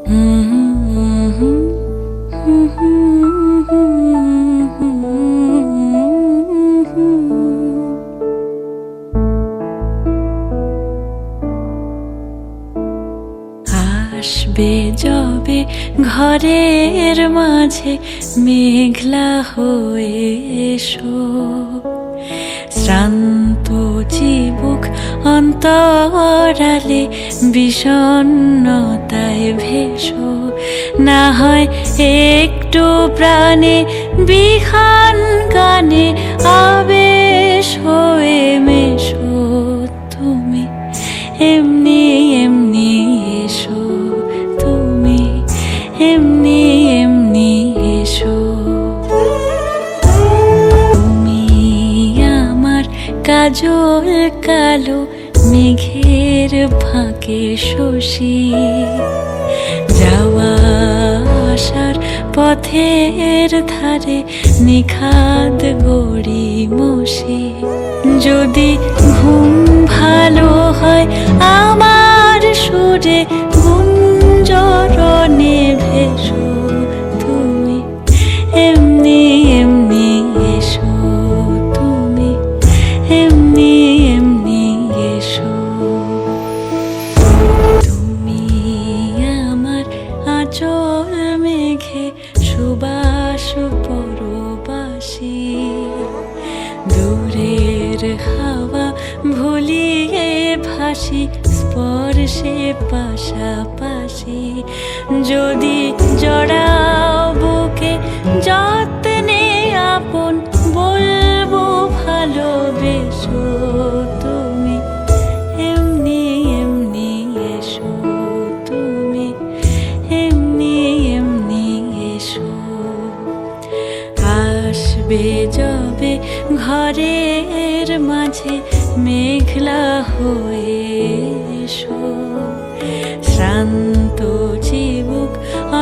আসবে যবে ঘরের মাঝে মেঘলা হয়ে এসো, শ্রান্ত চিবুক অন্তরালে বিষণ্ণতায় ভেসো। না হয় একটু প্রাণে বিহান গানে আবেশ হয়ে মেশো। তুমি এমনি এমনি এসো, তুমি এমনি এমনি এসো। তুমি আমার কাজল কালো মেঘের ফাঁকে শশী, যাওয়া আসার পথের ধারে নিখাদ গড়ি মশি। যদি ঘুম ভালো হয় আমার সুরে গুঞ্জরণে ভেসো। তুমি এমনি এমনি এসো, তুমি এমনি এমনি এসো। তুমি আমার আঁচল মেঘে সুবাস পরবাসী, দূরের হাওয়া ভুলিয়ে ভাসি স্পর্শে পাশাপাশি। যদি জড়াও বুকে যত্নে আপন বলবো ভালোবেসো। তুমি এমনি এমনি এসো, তুমি এমনি এমনি এসো। আসবে যবে ঘরের মাঝে মেঘলা হয়ে এসো, শ্রান্ত চিবুক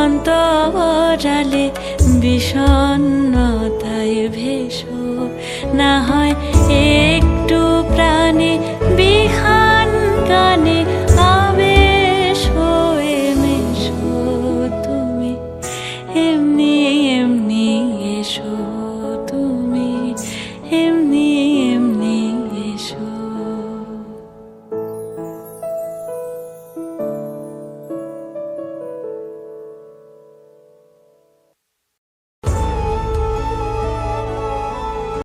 অন্তরালে বিষণ্ণতায় ভেসো। না হয়